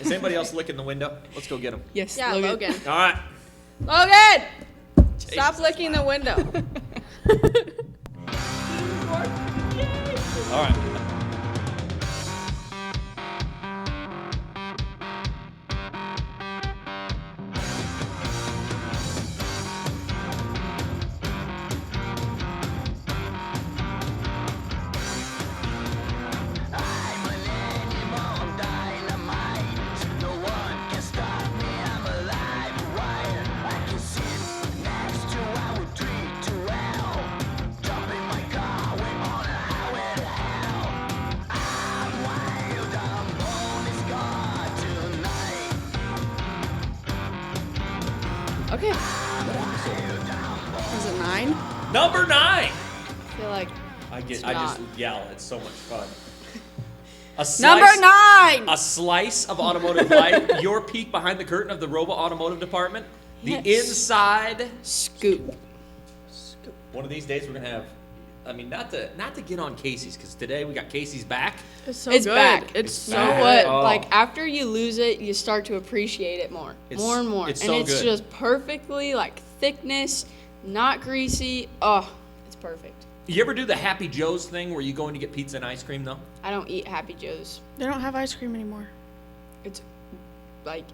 Is anybody else licking the window? Let's go get him. Yes, Yeah, Logan. All right. Logan! Stop licking the window. All right. Okay. Is it 9? Number 9. I feel like I just not. yell. It's so much fun. A slice, Number 9! A slice of automotive life. Your peek behind the curtain of the ROWVA Automotive Department. The Yes. inside. scoop. One of these days we're gonna have. I mean, not to get on Casey's, because today we got Casey's back. It's so It's good. back. It's You so know back. what? Oh. Like after you lose it, you start to appreciate it more, more and more, it's and so it's good. just perfectly like thickness, not greasy. Oh, it's perfect. You ever do the Happy Joe's thing where you go in to get pizza and ice cream though? I don't eat Happy Joe's. They don't have ice cream anymore. It's like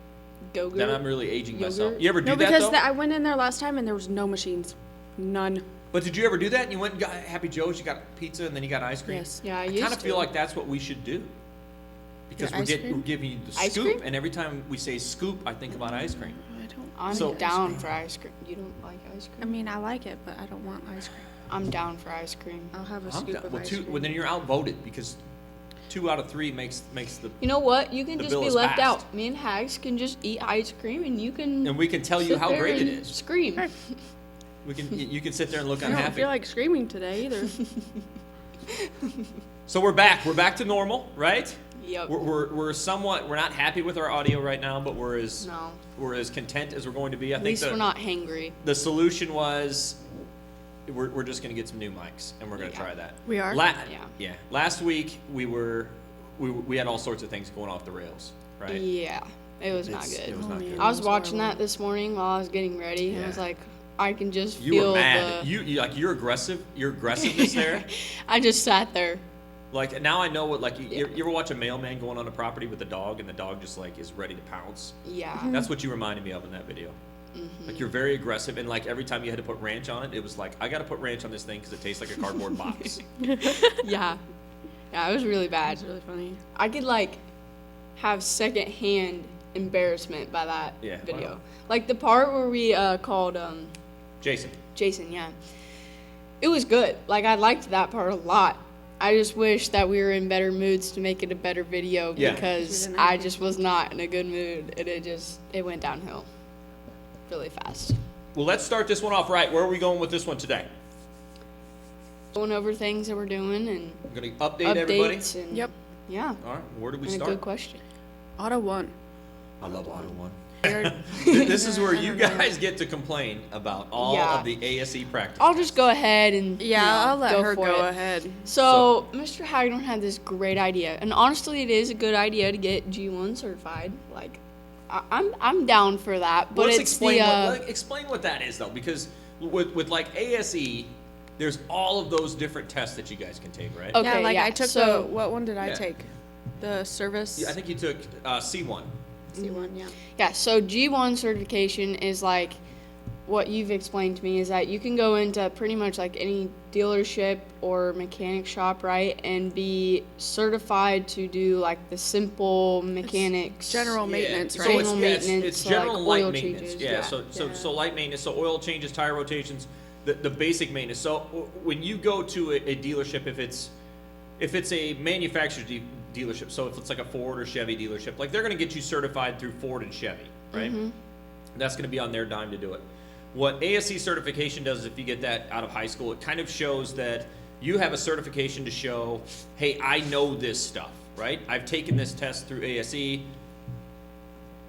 yogurt. Then I'm really aging Yogurt? myself. You ever do No, that because though? I went in there last time and there was no machines. None. But did you ever do that? And you went and got Happy Joe's, you got pizza, and then you got ice cream? Yes. Yeah, I I used kind of to. feel like that's what we should do. Because Get ice we're cream? giving you the Ice scoop, cream? and every time we say scoop, I think about ice cream. I don't. I'm So- down for ice cream. You don't like ice I cream? mean, I like it, but I don't want ice cream. I'm down for ice cream. I'll have a I'm scoop done. of Well, ice two, cream. well, then you're outvoted because 2 out of 3 makes the. You know what? You can The just bill be is left passed. out. Me and Hags can just eat ice cream, and you can. And we can tell you sit how there great it and is. Scream. We can. You can sit there and look I don't unhappy. feel like screaming today either. So we're back. We're back to normal, right? Yep. We're somewhat. We're not happy with our audio right now, but we're as No. content as we're going to be. I At think least we're not hangry. the solution was we're just going to get some new mics and we're going to Yeah. try that. We are? Yeah. Last week we had all sorts of things going off the rails, right? Yeah. It was not It's- good. It was Oh, not man. good. I was It was watching horrible. that this morning while I was getting ready, and I was Yeah. like, I can just You feel were mad. the. You like your aggressiveness there. I just sat there. Like now I know what like you ever watch a mailman going on a property with a dog and the dog just like is ready to pounce. Yeah. That's what you reminded me of in that video. Like you're very aggressive and like every time you had to put ranch on it, it was like I got to put ranch on this thing because it tastes like a cardboard box. Yeah. Yeah, it was really bad. It's really funny. I could like have secondhand embarrassment by that Yeah, video. wow. Like the part where we called Jason. Jason, yeah. It was good. Like I liked that part a lot. I just wish that we were in better moods to make it a better video Yeah. because We didn't I have just was not in a good mood and it went downhill really fast. Well, let's start this one off right. Where are we going with this one today? Going over things that we're doing and We're gonna update everybody. updates and Yep. yeah. All right. Where do we And a start? good question. Auto 1. I love Auto One. They're- This is where I you don't know. guys get to complain about all Yeah. of the ASE practice. I'll just go ahead and Yeah, you know, I'll let her for go it. ahead. So, Mr. Hagedorn had this great idea, and honestly, it is a good idea to get G1 certified. Like, I'm down for that, but Let's it's explain the explain what that is though, because with like ASE, there's all of those different tests that you guys can take, right? Okay, yeah, like yeah, I took so- what one did I Yeah. take? The service I think you took C1. C1, yeah. yeah. So G1 certification is like what you've explained to me is that you can go into pretty much like any dealership or mechanic shop, right, and be certified to do like the simple mechanics. General maintenance, So right? it's, General yeah, it's maintenance, so, general like, light oil maintenance. changes, Yeah, yeah. So light maintenance, so oil changes, tire rotations, the basic maintenance. So when you go to a dealership, if it's a manufacturer's dealership, so if it's like a Ford or Chevy dealership, like they're going to get you certified through Ford and Chevy, right? That's going to be on their dime to do it. What ASE certification does is if you get that out of high school, it kind of shows that you have a certification to show, hey, I know this stuff, right? I've taken this test through ASE.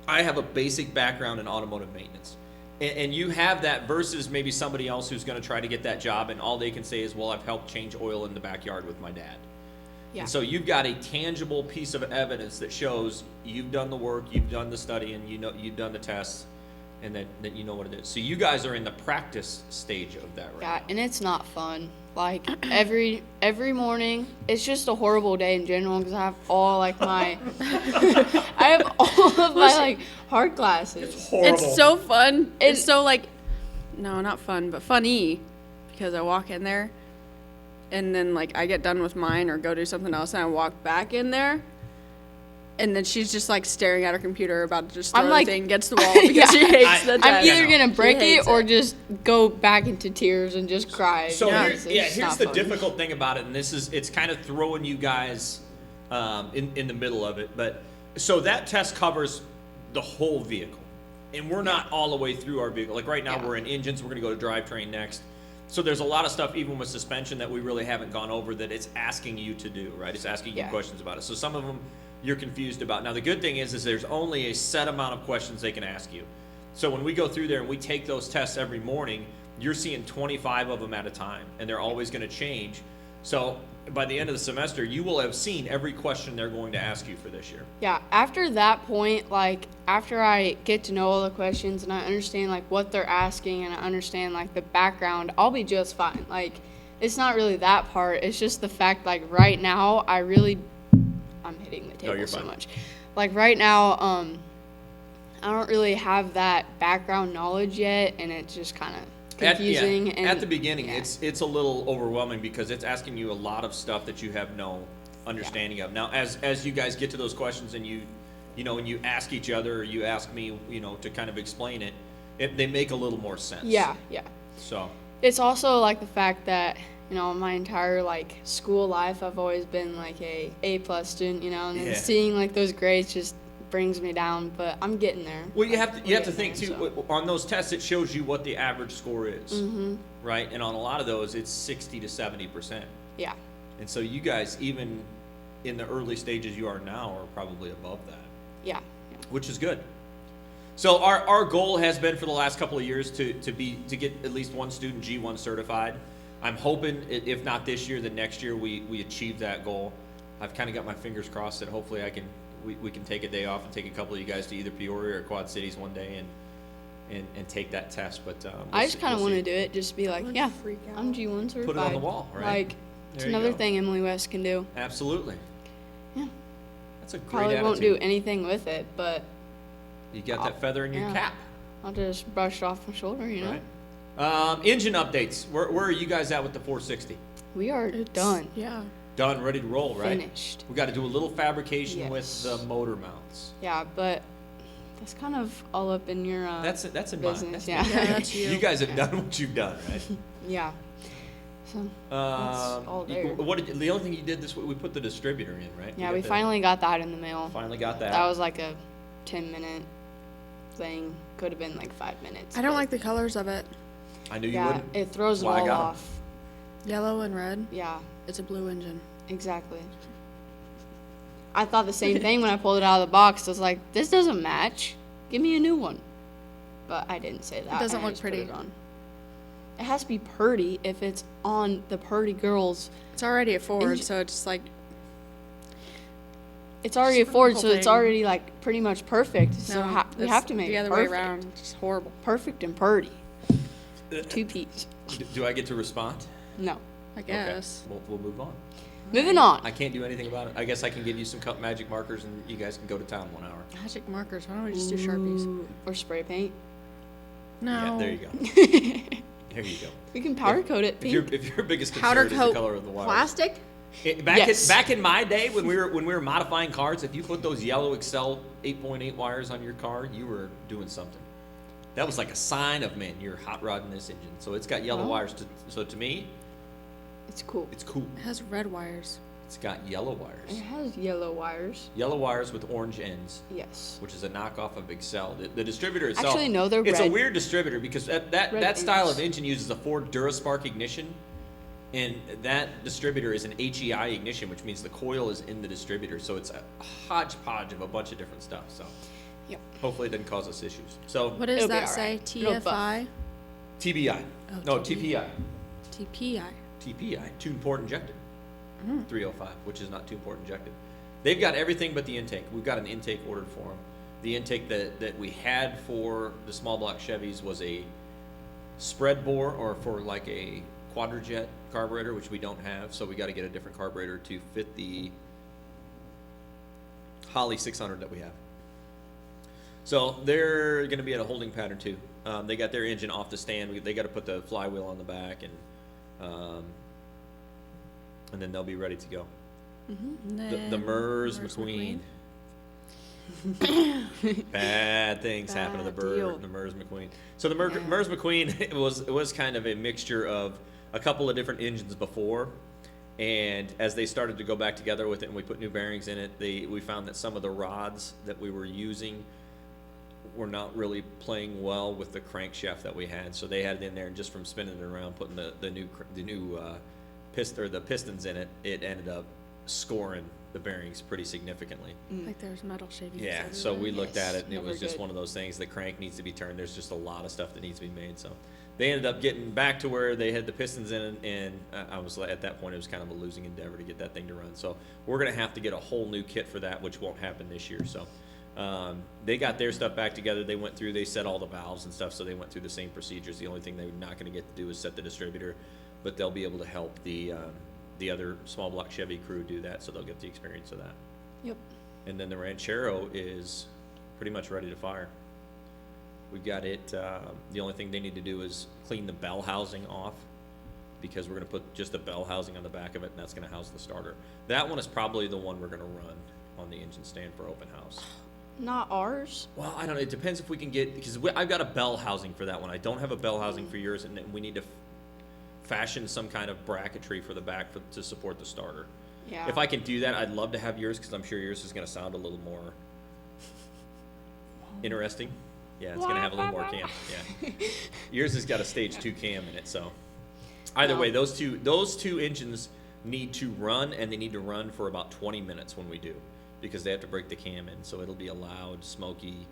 I have a basic background in automotive maintenance. And you have that versus maybe somebody else who's going to try to get that job and all they can say is, well, I've helped change oil in the backyard with my dad. Yeah. And so you've got a tangible piece of evidence that shows you've done the work, you've done the study, and you know you've done the tests, and that you know what it is. So you guys are in the practice stage of that right Yeah, now. and it's not fun. Like every morning, it's just a horrible day in general because I have all like my I have all of my like hard classes. Horrible. It's so fun. It's It- so like, no, not fun, but funny, because I walk in there, and then like I get done with mine or go do something else, and I walk back in there, and then she's just like staring at her computer, about to just throw I'm the like- thing against the wall because Yeah. she hates the I'm test. either gonna break She it hates or it. just go back into tears and just cry. So because here's it's not the fun. difficult thing about it, and it's kind of throwing you guys in the middle of it. But so that test covers the whole vehicle, and we're not all the way through our vehicle. Like right now, Yeah. we're in engines. We're going to go to drivetrain next. So there's a lot of stuff, even with suspension, that we really haven't gone over that it's asking you to do. Right? It's asking you Yeah. questions about it. So some of them you're confused about. Now the good thing is there's only a set amount of questions they can ask you. So when we go through there and we take those tests every morning, you're seeing 25 of them at a time, and they're always going to change. So by the end of the semester, you will have seen every question they're going to ask you for this year. Yeah, after that point, like after I get to know all the questions and I understand like what they're asking and I understand like the background, I'll be just fine. Like it's not really that part. It's just the fact like right now I'm hitting the table you're so fine. much. Like right now, I don't really have that background knowledge yet, and it's just kind of confusing. And at the beginning, yeah. it's a little overwhelming because it's asking you a lot of stuff that you have no understanding of. Now, as you guys get to those questions and you know, and you ask each other or you ask me, you know, to kind of explain it, they make a little more sense. Yeah. So. It's also like the fact that, you know, my entire like school life I've always been like A+ student, you know, and then Yeah. seeing like those grades just brings me down, but I'm getting there. Well, you have to We're think getting too. there, On those tests, it shows you what the average score is, Mm-hmm. right? And on a lot of those, it's 60 to 70%. Yeah. And so you guys, even in the early stages you are now, are probably above that, Yeah. which is good. So our goal has been for the last couple of years to get at least one student G1 certified. I'm hoping if not this year, then next year we achieve that goal. I've kind of got my fingers crossed that hopefully we can take a day off and take a couple of you guys to either Peoria or Quad Cities one day and take that test. But I just kind of want to do. do it, just be like, yeah, freak out. I'm G1 certified. Put it on the wall, right? Like, it's There you another go. thing Emily West can do. Absolutely. Yeah. That's a great Probably attitude. won't do anything with it, but You got that feather in your yeah. cap, I'll just brush it off my shoulder, you know? right? Engine updates. Where are you guys at with the 460? We are It's- done. Yeah. Done, ready to roll, right? Finished. We got to do a little fabrication Yes. with the motor mounts. Yeah, but that's kind of all up in your That's in business. mine. That's Yeah. me. Yeah, that's you. You guys have done what you've done, right? Yeah. So all there. What did the only thing you did this week? We put the distributor in, right? yeah, got we the- finally got that in the mail. finally got that. That was like a 10-minute thing. Could have been like 5 minutes. I don't but like the colors of it. I knew you Yeah, wouldn't. it throws it Why I all got 'em. off. Yellow and red. Yeah, It's a blue engine. exactly. I thought the same thing when I pulled it out of the box. I was like, this doesn't match. Give me a new one. But I didn't say that. doesn't I look just put pretty. It on. It has to be purdy if it's on the Purdy Girls. It's already a Ford, Engine- so it's like It's already a Just Ford, whole so it's thing. already like pretty much perfect. So no, we it's have to make the it other perfect. way around. It's just horrible. Perfect and purdy. 2 P's. Do I get to respond? No. I guess. Okay. We'll move on. Moving on. I can't do anything about it. I guess I can give you some magic markers and you guys can go to town 1 hour. Magic markers. Why don't we just do Sharpies? Ooh, or spray paint. No. Yeah, there you go. There you go. We can powder coat it If pink. your biggest Powder concern is the coat color of the wires. plastic? Yes. Back in my day when we were modifying cars, if you put those yellow Excel 8.8 wires on your car, you were doing something. That was like a sign of, man, you're hot rodding this engine. So it's got yellow Oh. wires. So to me, It's cool. it's cool. It has red wires. It's got yellow It wires. has yellow wires. Yellow wires with orange ends, Yes. which is a knockoff of Excel. The distributor itself. Actually, no, they're It's a red. weird distributor because Red that style ends. of engine uses a Ford Duraspark ignition. And that distributor is an HEI ignition, which means the coil is in the distributor. So it's a hodgepodge of a bunch of different stuff. So Yep. hopefully it doesn't cause us issues. So What does It'll be that all say? right. It'll buff. TFI? TBI. Oh, No, TBI. TPI. TPI. TPI. Tune port injected. 305, which is not too important injected. They've got everything but the intake. We've got an intake ordered for them. The intake that we had for the small block Chevys was a spread bore, or for like a quadrajet carburetor, which we don't have, so we got to get a different carburetor to fit the Holly 600 that we have. So they're going to be at a holding pattern too. They got their engine off the stand. They got to put the flywheel on the back, and then they'll be ready to go. The Mers McQueen. Bad things happen to the Mers McQueen. So the Mers McQueen, it was kind of a mixture of a couple of different engines before, and as they started to go back together with it and we put new bearings in it, we found that some of the rods that we were using were not really playing well with the crankshaft that we had. So they had it in there, and just from spinning it around, putting the new the pistons in it, it ended up scoring the bearings pretty significantly. Like there's metal shavings. Yeah, everywhere. so we looked at it, and it never was just good. one of those things. The crank needs to be turned. There's just a lot of stuff that needs to be made. So they ended up getting back to where they had the pistons in it, and I was at that point, it was kind of a losing endeavor to get that thing to run. So we're going to have to get a whole new kit for that, which won't happen this year. So they got their stuff back together. They went through, they set all the valves and stuff, so they went through the same procedures. The only thing they're not going to get to do is set the distributor, but they'll be able to help the other small block Chevy crew do that, so they'll get the experience of that. Yep. And then the Ranchero is pretty much ready to fire. We got it, the only thing they need to do is clean the bell housing off, because we're gonna put just the bell housing on the back of it, and that's gonna house the starter. That one is probably the one we're gonna run on the engine stand for open house. Not ours. Well, I don't know, it depends if we can get, because I've got a bell housing for that one. I don't have a bell housing for yours, and we need to fashion some kind of bracketry for the back to support the starter. Yeah. If I can do that, I'd love to have yours, because I'm sure yours is going to sound a little more interesting. Yeah, it's going to have a little more cam. Yeah, yours has got a stage 2 cam in it. So either way, those two engines need to run, and they need to run for about 20 minutes when we do, because they have to break the cam in. So it'll be a loud, smoky,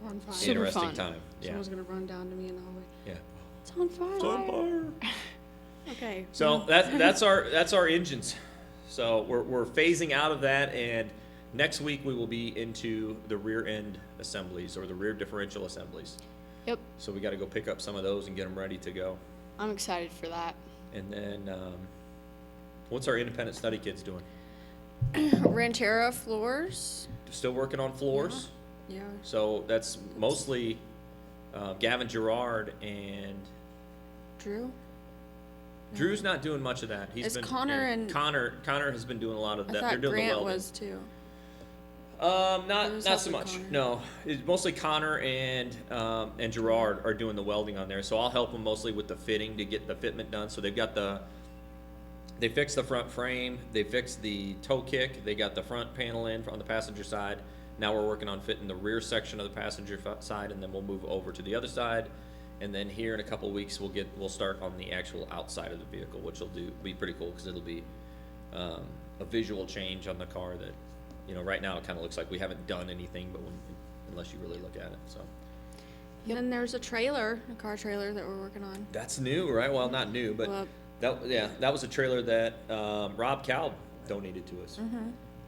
On fire. Super interesting fun. time. Yeah, Someone's gonna run down to me in the hallway. yeah. It's on fire. It's on fire. Okay. So that's our engines. So we're phasing out of that, and next week we will be into the rear end assemblies, or the rear differential assemblies. Yep. So we got to go pick up some of those and get them ready to go. I'm excited for that. And then what's our independent study kids doing? Ranchera floors. Still working on floors. Yeah. So that's mostly Gavin Gerard, and Drew. Drew's not doing much of that. It's Connor and- Connor has been doing a lot of I that. They're thought doing Grant the welding. was too. It Not was so also much. Connor. No, it's mostly Connor and Gerard are doing the welding on there. So I'll help them mostly with the fitting to get the fitment done. So they've got they fixed the front frame, they fixed the toe kick, they got the front panel in on the passenger side. Now we're working on fitting the rear section of the passenger side, and then we'll move over to the other side. And then here in a couple of weeks we'll start on the actual outside of the vehicle, which will be pretty cool, because it'll be a visual change on the car that, right now it kind of looks like we haven't done anything, but unless you really look at it. So And then there's a car trailer that we're working on. that's new, right? Well, not new, but Well, that was a trailer that Rob Calb donated to us,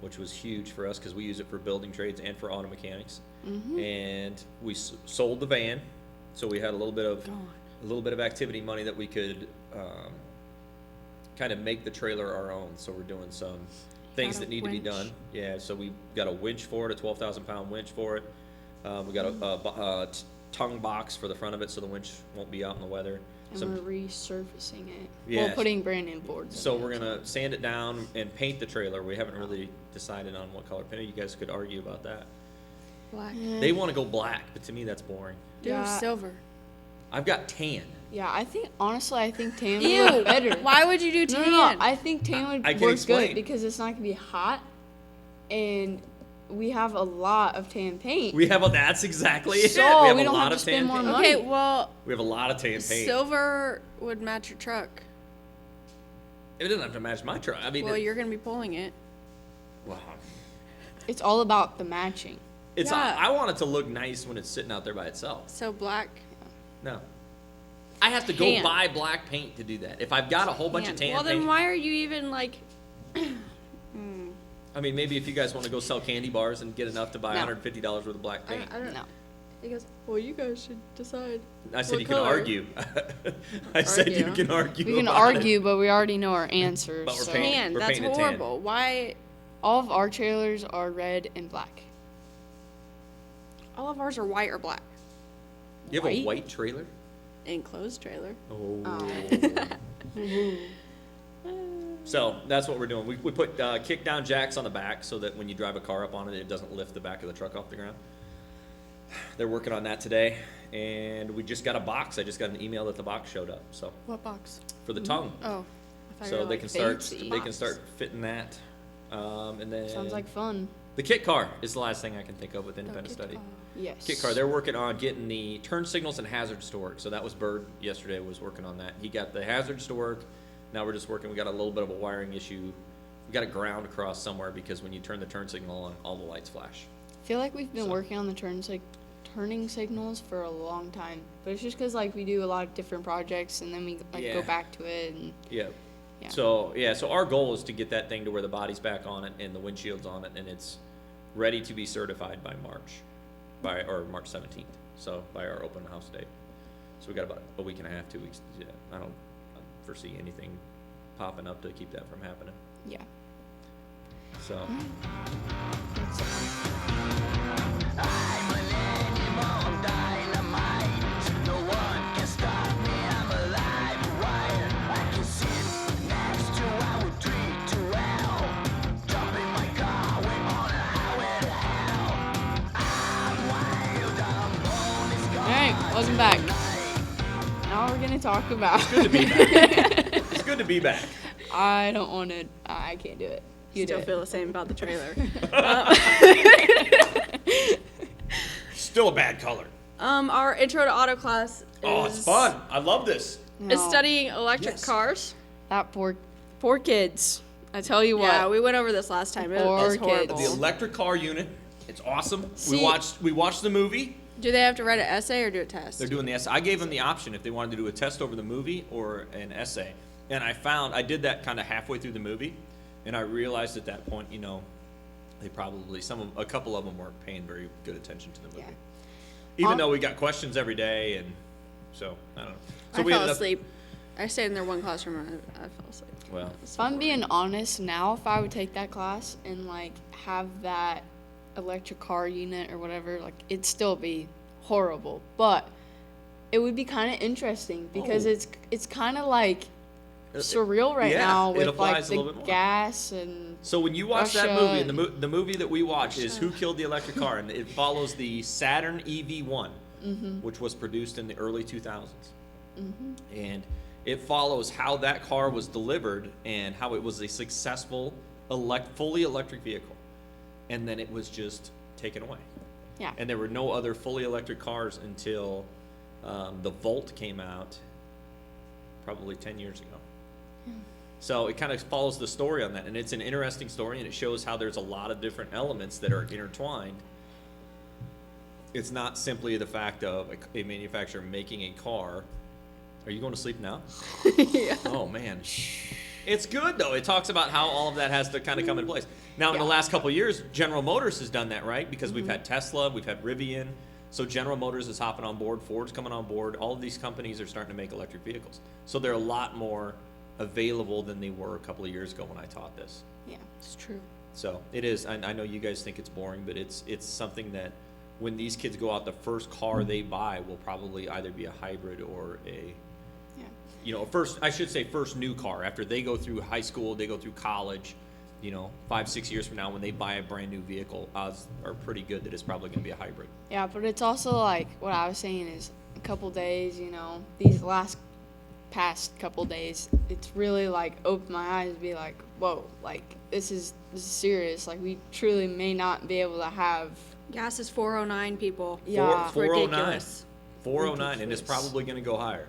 which was huge for us, because we use it for building trades and for auto mechanics. And we sold the van, so we had a little bit of activity money that we could kind of make the trailer our own. So we're doing some things Got a that need to be winch. done. Yeah, so we got a winch for it, a 12,000-pound winch for it. We got a tongue box for the front of it, so the winch won't be out in the weather. And we're resurfacing it. Yeah. Well, putting brand new boards. So in we're it. gonna sand it down and paint the trailer. We haven't really decided on what color paint. You guys could argue about that. black. They want to go black, but to me that's boring. Do Yeah. silver. I've got tan. Yeah, I think tan would Ew. work better. Why would you do No, tan? no, I think tan would I can work explain. good, because it's not gonna be hot, and we have a lot of tan paint. That's exactly it. So we have we a don't lot have to of spend tan more paint. money. Okay, well, We have a lot of tan paint. silver would match your truck. It doesn't have to match my truck. I mean, Well, you're gonna be pulling it. well, It's all about the matching. it's Yeah. I want it to look nice when it's sitting out there by itself. So black. No, I have to go Tan. buy black paint to do that. If I've got a whole bunch of tan Well, then paint, why are you even like I mean, maybe if you guys want to go sell candy bars and get enough to buy No. $150 worth of black paint. I don't No. He goes, well, you guys should decide. I said what you can color? argue. I said you Argue. can argue. We can about argue, but we already know our answers. But we're so. painting. Man, We're that's painting it tan. horrible. Why? All of our trailers are red and black. All of ours are white or black. You have a White? white trailer? Enclosed trailer. Oh. So that's what we're doing. We put kick down jacks on the back so that when you drive a car up on it, it doesn't lift the back of the truck off the ground. They're working on that today, and we just got a box. I just got an email that the box showed up. So What box? for the tongue, Oh. I thought you so were they like can start fancy. they can start fitting that, and then Sounds like fun. the kit car is the last thing I can think of with independent kit study. car. Yes. Kit car. They're working on getting the turn signals and hazards to work. So that was Bird yesterday was working on that. He got the hazards to work. Now we're just working. We got a little bit of a wiring issue. We got a ground across somewhere because when you turn the turn signal on, all the lights flash. I feel like we've been So- working on the turning signals for a long time, but it's just because like we do a lot of different projects and then we like Yeah. go back to it and Yeah. Yeah. So our goal is to get that thing to where the body's back on it and the windshield's on it and it's ready to be certified by March 17th. So by our open house date. So we got about a week and a half, 2 weeks to do that. I don't foresee anything popping up to keep that from happening. yeah. So All right, welcome back. Now we're gonna talk about. good to be back. It's good to be back. I don't want to. I can't do it. You Still do it. feel the same about the trailer. Still a bad color. Our intro to auto class is, Oh, it's fun. I love this. is No, studying electric Yes. cars. that poor kids. I tell you what. Yeah, we went over this last time. It Poor was horrible. kids. The electric car unit. It's awesome. See- we watched the movie. Do they have to write an essay or do a test? They're doing the essay. I gave them the option if they wanted to do a test over the movie or an essay. And I did that kind of halfway through the movie, and I realized at that point, they probably a couple of them weren't paying very good attention to the movie. Yeah. Even though we got questions every day, and so I don't know. So I we fell ended up- asleep. I stayed in there one classroom and I fell asleep. Well, If I'm being honest now, if I would take that class and like have that electric car unit or whatever, like it'd still be horrible, but it would be kind of interesting because Oh. it's kind of like surreal right yeah, now it with applies like a little the bit more. gas and So when you watch that Russia movie, and and- the movie that we watch is Who Killed the Electric Car, and it follows the Saturn EV1, which was produced in the early 2000s. And it follows how that car was delivered and how it was a successful fully electric vehicle. And then it was just taken away. yeah. And there were no other fully electric cars until the Volt came out probably 10 years ago. So it kind of follows the story on that. And it's an interesting story, and it shows how there's a lot of different elements that are intertwined. It's not simply the fact of a manufacturer making a car. Are you going to sleep now? Yeah. Oh, man. It's good, though. It talks about how all of that has to kind of come in place. Now, in the last couple of years, General Motors has done that, right? Because we've had Tesla, we've had Rivian. So General Motors is hopping on board. Ford's coming on board. All of these companies are starting to make electric vehicles. So they're a lot more available than they were a couple of years ago when I taught this. Yeah. It's true. So it is. I know you guys think it's boring, but it's something that when these kids go out, the first car they buy will probably either be a hybrid or Yeah. first new car. After they go through high school, they go through college, 5-6 years from now, when they buy a brand new vehicle, odds are pretty good that it's probably going to be a hybrid. Yeah, but it's also like what I was saying is a couple days, these past couple days, it's really like opened my eyes to be like, whoa, like this is serious. Like we truly may not be able to have. Gas is 409, people. Yeah. It's 409. ridiculous. 409, and it's Ridiculous. probably going to go higher.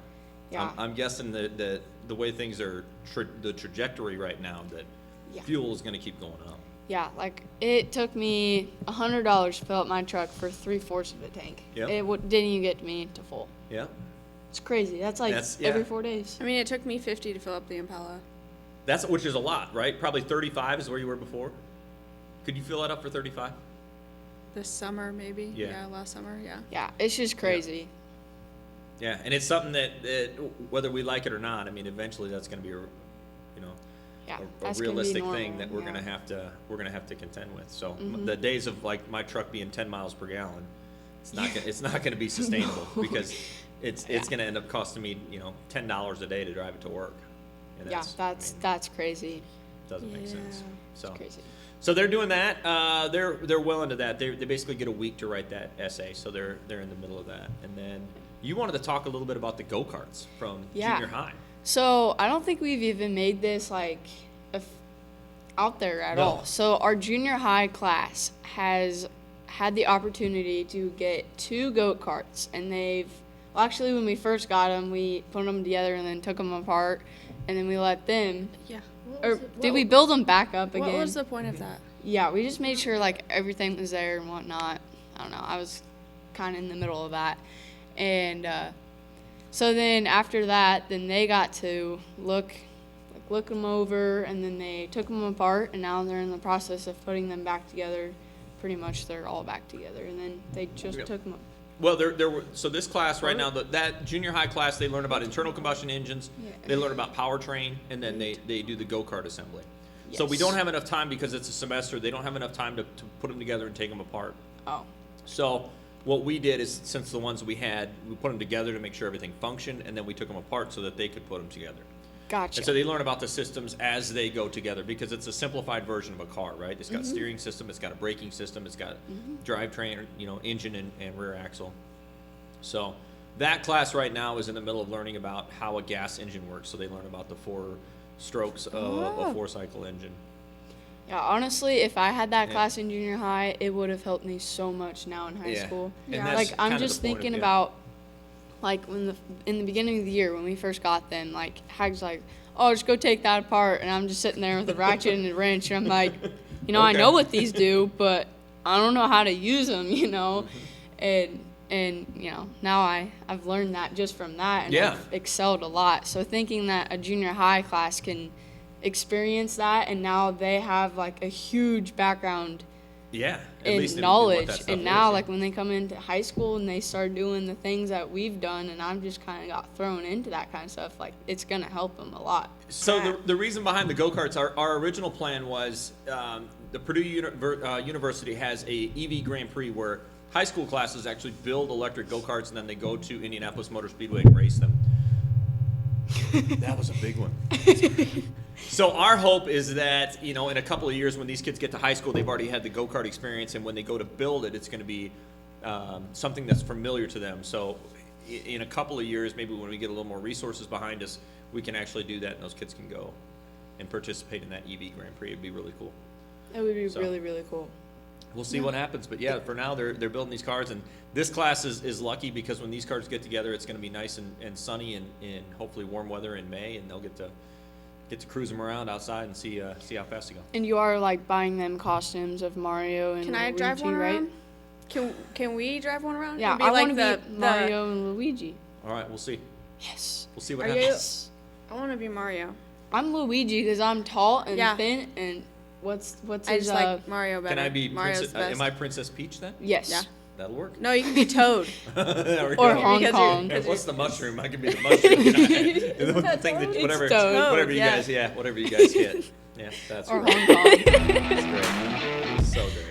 Yeah. I'm guessing that the way things are, the trajectory right now, that Yeah. fuel is going to keep going up. Yeah, like it took me $100 to fill up my truck for 3/4 of a tank. Yep. It didn't even get me to full. Yeah. It's crazy. That's like That's- yeah. every 4 days. I mean, it took me 50 to fill up the Impala. which is a lot, right? Probably 35 is where you were before. Could you fill that up for 35? This summer, maybe. Yeah. Last summer. Yeah. Yeah, it's just crazy. Yeah, and it's something that whether we like it or not, I mean, eventually that's going to be a, Yeah, a that's gonna be realistic normal, thing that we're yeah. gonna have to contend with. So the days of like my truck being 10 miles per gallon, it's not gonna be sustainable because it's gonna end up costing me $10 a day to drive it to work. And Yeah, that's crazy. doesn't make sense. So It's crazy. so they're doing that. They're well into that. They basically get a week to write that essay. So they're in the middle of that. And then you wanted to talk a little bit about the go-karts from Yeah. junior high. So I don't think we've even made this out there at No. all. So our junior high class has had the opportunity to get 2 go-karts, and actually when we first got them, we put them together and then took them apart, and then we let them. Yeah. Or did we build them back up again? What was the point of that? Yeah, we just made sure like everything was there and whatnot. I don't know. I was kind of in the middle of that, and so then after that, then they got to look them over, and then they took them apart, and now they're in the process of putting them back together. Pretty much, they're all back together, and then they just Yep. took them. Well, so this class right now, that junior high class, they learn about internal combustion engines, Yeah. they learn about powertrain, and then they do the go-kart assembly. So we Yes. don't have enough time because it's a semester. They don't have enough time to put them together and take them apart. Oh, So what we did is, since the ones we had, we put them together to make sure everything functioned, and then we took them apart so that they could put them together. gotcha. And so they learn about the systems as they go together because it's a simplified version of a car, right? It's got a steering system, it's got a braking system, it's got drivetrain, engine and rear axle. So that class right now is in the middle of learning about how a gas engine works. So they learn about the 4 strokes of a 4-cycle engine. Yeah, honestly, if I had that Yeah. class in junior high, it would have helped me so much now in high Yeah. school. And Yeah. that's Like I'm kind of just the point of- thinking yeah. about like in the beginning of the year when we first got them, like Hag's like, "Oh, just go take that apart," and I'm just sitting there with a ratchet and a wrench, and I'm like, I Okay. know what these do, but I don't know how to use them, and now I've learned that just from that, and Yeah. I've excelled a lot. So thinking that a junior high class can experience that, and now they have like a huge background Yeah, at in least in what knowledge, that stuff and is, now yeah. like when they come into high school and they start doing the things that we've done, and I'm just kind of got thrown into that kind of stuff, like it's gonna help them a lot. So the reason behind the go-karts, our original plan was the Purdue University has a EV Grand Prix where high school classes actually build electric go-karts and then they go to Indianapolis Motor Speedway and race them. That was a big one. So our hope is that, in a couple of years when these kids get to high school, they've already had the go-kart experience, and when they go to build it, it's going to be something that's familiar to them. So in a couple of years, maybe when we get a little more resources behind us, we can actually do that, and those kids can go and participate in that EV Grand Prix. It'd be really cool. That would be So- really, really cool. We'll see what happens, but yeah, for now they're building these cars, and this class is lucky because when these cars get together, it's going to be nice and sunny and hopefully warm weather in May, and they'll get to cruise them around outside and see how fast they go. And you are like buying them costumes of Mario and Can I Luigi, drive one right? around? Can we drive one around? Yeah, It'd be I like want to be Mario and Luigi. All right, we'll see. Yes. We'll see what Are you- happens. I want to be Mario. I'm Luigi because I'm tall and Yeah. thin, and what's I his just like Mario better. Can I be Mario's Princess, the best. am I Princess Peach then? yes. Yeah. That'll work. No, you can be Toad. There we Or go. Hong Because you're- Kong. And what's the mushroom? I can be the mushroom guy. The thing that It's whatever, Toad. whatever you Yeah. guys, whatever you guys get. Yeah, that's Or great. Hong Kong. That's great. So great.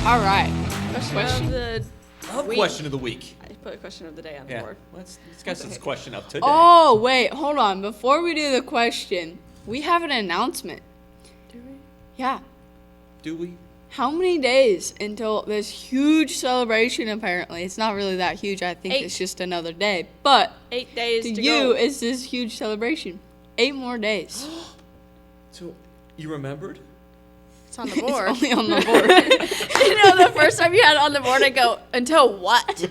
All right. Question of the week. Question of the week. I put a question of the day on the Yeah. board. Let's get this question up today. Oh, wait, hold on. Before we do the question, we have an announcement. Do we? Yeah. Do we? How many days until this huge celebration, apparently? It's not really that huge. I think 8. it's just another day. But 8 days to to you, go. it's this huge celebration. 8 more days. So you remembered? It's on the board. It's only on the board. You know, the first time you had it on the board, I go, until what?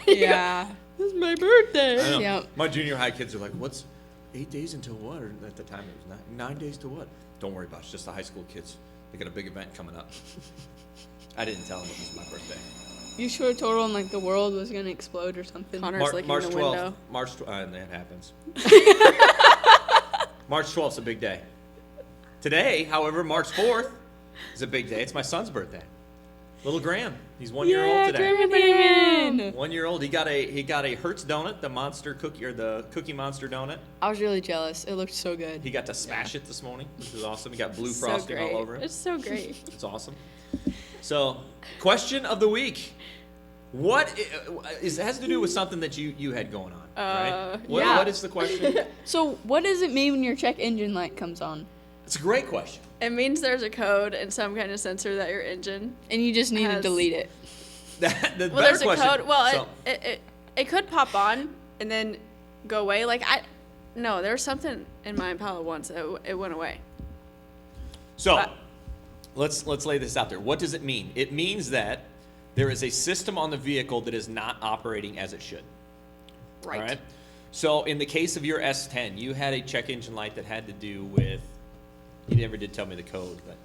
Yeah. This is my birthday. I know. Yep. My junior high kids are like, what's 8 days until what? Or at the time it was 9 days to what? Don't worry about it. It's just the high school kids. They got a big event coming up. I didn't tell them it was my birthday. You should have told him like the world was gonna explode or something. Connor's licking March the 12th. window. And that happens. March 12th is a big day. Today, however, March 4th is a big day. It's my son's birthday. Little Graham. He's 1 year old today. Graham. 1 year old. He got a Hertz donut, the monster cookie or the Cookie Monster donut. I was really jealous. It looked so good. He got to smash it this morning, which is awesome. He got blue So frosting great. all over it. It's so great. It's awesome. So, question of the week. What has to do with something that you had going on, right? yeah. What is the question? So what does it mean when your check engine light comes on? It's a great question. It means there's a code and some kind of sensor that your engine. And you just need to Has- delete it. The Well, better there's a question. code. Well, so, it could pop on and then go away. Like no, there was something in my Impala once. It went away. so let's lay this out there. What does it mean? It means that there is a system on the vehicle that is not operating as it should. Right. All right. So in the case of your S10, you had a check engine light that had to do with. You never did tell me the code, but.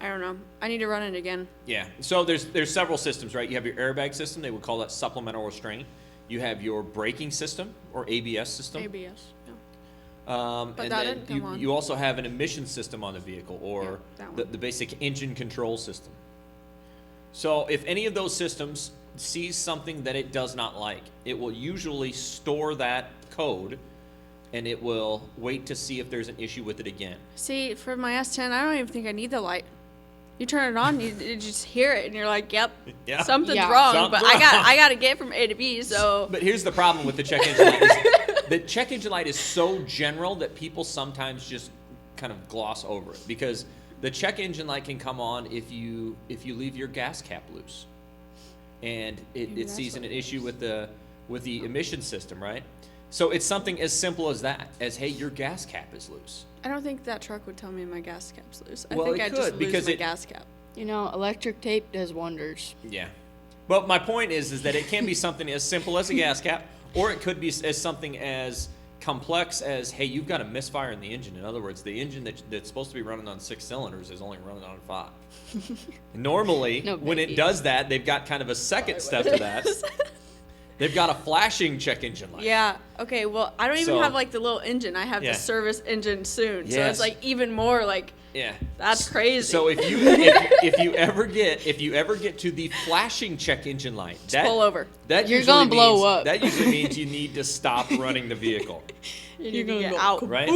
I don't know. I need to run it again. Yeah. So there's several systems, right? You have your airbag system. They would call that supplemental restraint. You have your braking system or ABS system. ABS. Yeah. But And that then didn't come on. you also have an emission system on the vehicle or Yeah, that the, one. the basic engine control system. So if any of those systems sees something that it does not like, it will usually store that code and it will wait to see if there's an issue with it again. See, for my S10, I don't even think I need the light. You turn it on, you just hear it, and you're like, "Yep, Yeah. something's Yeah. wrong." Something's but wrong. I got to get from A to B. So But here's the problem with the check engine light. The check engine light is so general that people sometimes just kind of gloss over it because the check engine light can come on if you leave your gas cap loose, and Maybe it that's sees what an it issue with the emission system, right? So it's something as simple as that, as hey, your gas cap is loose. I don't think that truck would tell me my gas cap's loose. I Well, think it I just could, lose because my it- gas cap. You know, electric tape does wonders. Yeah. But my point is that it can be something as simple as a gas cap, or it could be as something as complex as, hey, you've got a misfire in the engine. In other words, the engine that's supposed to be running on 6 cylinders is only running on 5. Normally, No when it biggie. does that, they've got kind of a second step to that. They've got a flashing check engine light. Yeah. Okay. Well, I don't even So- have like the little engine. I have Yeah. the service engine soon. So Yes. it's like even more like Yeah. that's crazy. So if you ever get to the flashing check engine light, pull over. That You're usually gonna blow means- up. That usually means you need to stop running the vehicle. You need to gonna get go out. Right?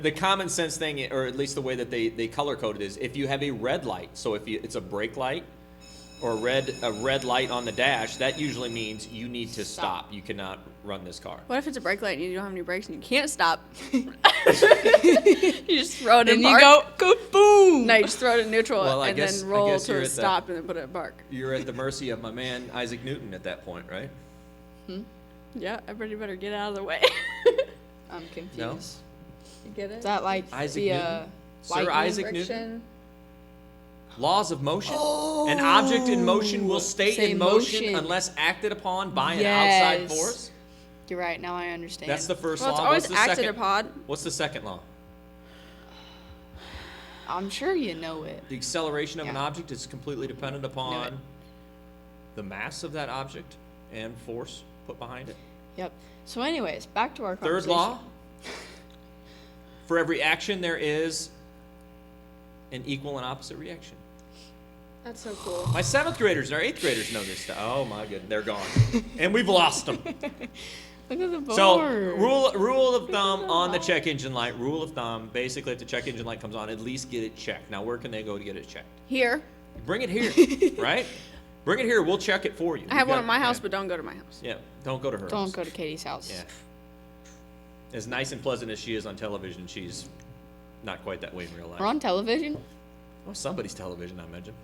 The common sense thing, or at least the way that they color code it is, if you have a red light, so if it's a brake light or a red light on the dash, that usually means you need to stop. You cannot run this car. What if it's a brake light and you don't have any brakes and you can't stop? You just throw it in And you park. go, kaboom! No, you just throw it in neutral Well, I and guess- then I roll guess you're to a at the- stop and then put it in park. You're at the mercy of my man Isaac Newton at that point, right? Yeah, everybody better get out of the way. I'm confused. No? You get it? Is that like Isaac the Newton? Sir lightning Isaac Newton? Friction. Laws of motion. An object in motion will stay Say in motion motion. unless acted upon by an outside Yes. force. You're right. Now I understand. That's the first Well, it's law. always What's the acted second? upon. What's the second law? I'm sure you know it. The acceleration of an Yeah. object is completely dependent Know it. upon the mass of that object and force put behind it. Yep. So, anyways, back to our Third conversation. law. For every action, there is an equal and opposite reaction. That's so cool. My 7th graders and our 8th graders know this stuff. Oh my goodness, they're gone. And we've lost them. Look at the board. So, rule of thumb on the check engine light, rule of thumb, basically if the check engine light comes on, at least get it checked. Now, where can they go to get it checked? Here. Bring it here, right? Bring it here, we'll check it for you. I have We've one got- at my house, yeah. but don't go to my house. Yeah, don't go to her Don't house. go to Katie's house. Yeah. As nice and pleasant as she is on television, she's not quite that way in real life. We're on television. Oh, somebody's television, I imagine.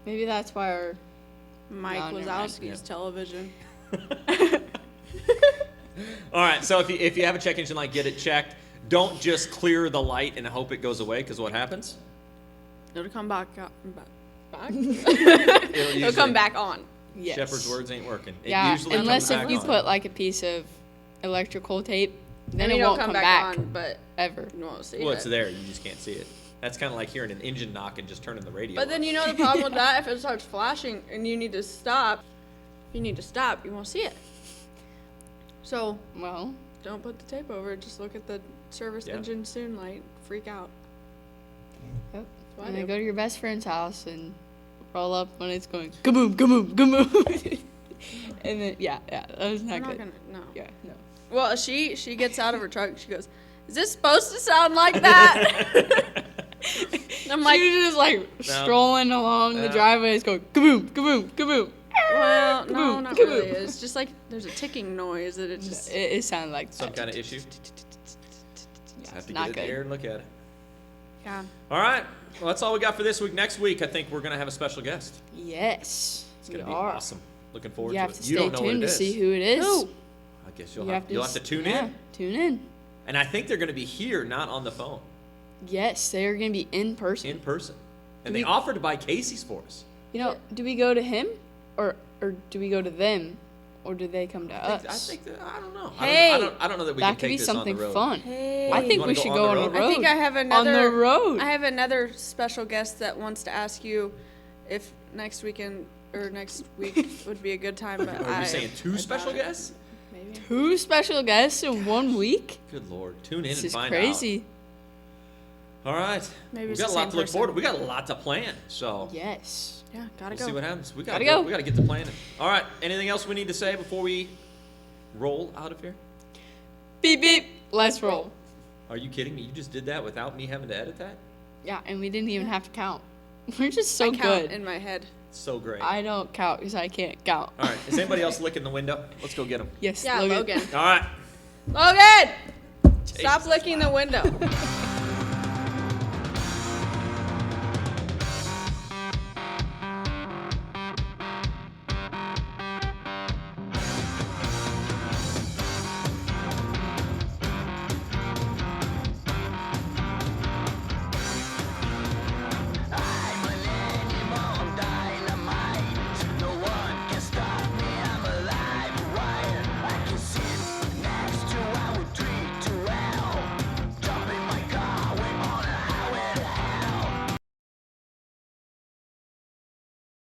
Maybe that's why our. Mike No, never mind. Wazowski's Yeah. television. All right, so if you have a check engine light, get it checked. Don't just clear the light and hope it goes away, because what happens? It'll come back back. It'll It'll come back on. Yes. Shepherd's words ain't working. It Yeah, usually unless comes if back you on. put like a piece of electrical tape, then I mean, it won't it'll come back on, but ever. you won't see Well, it. it's there. You just can't see it. That's kind of like hearing an engine knock and just turning the radio. But then off. you know the problem with that, if it starts flashing and you need to stop, you won't see it. So Well, don't put the tape over it. Just look at the service Yeah. engine soon light. Freak out. yep. what I And then do. go to your best friend's house and roll up when it's going kaboom, kaboom, kaboom. And then that was I'm not not good. gonna. No. Yeah, no. Well, she gets out of her truck. She goes, "Is this supposed to sound like that?" And I'm like, She was just like strolling along the driveway, it's going kaboom, kaboom, kaboom. well, no, Kaboom, not kaboom. really. It's just like there's a ticking noise that it just. It sounded like Some that. kind of issue. Yeah, Have to not get it good. there and look at it. Yeah. All right. Well, that's all we got for this week. Next week, I think we're gonna have a special guest. Yes, It's gonna we be are. awesome. Looking forward You to have it. to You stay don't know what tuned it to is. see who it is. Who? I guess you'll have to tune in. Tune in. And I think they're gonna be here, not on the phone, Yes, they are going to be in person. in person. And Do they we- offered to buy Casey's for us. You know, do we go to him or do we go to them or do they come to I us? think that, I don't know. Hey! I don't know that we that can could take be this something on the road. fun. Hey. What, I you think wanna we go should on go the on a road? road. I think I have another. On the road. I have another special guest that wants to ask you if next weekend or next week would be a good time. But Are I, you saying two I special doubt it. guests? Maybe. 2 special guests in 1 week? Good Lord. Tune in This and is find crazy. out. All right. Maybe We've it's got a the lot same to look forward to. person. We got a lot to plan. So Yes. Yeah, gotta we'll go. see what happens. We Gotta go. go. We got to get to planning. All right. Anything else we need to say before we roll out of here? Beep beep. Let's roll. Are you kidding me? You just did that without me having to edit that? Yeah, and we didn't even have to count. We're just so I count good. in my head. So great. I don't count because I can't count. All right. Is anybody else licking the window? Let's go get them. Yes, Yeah, Logan. Logan. All right. Logan! Jesus. Stop licking the window.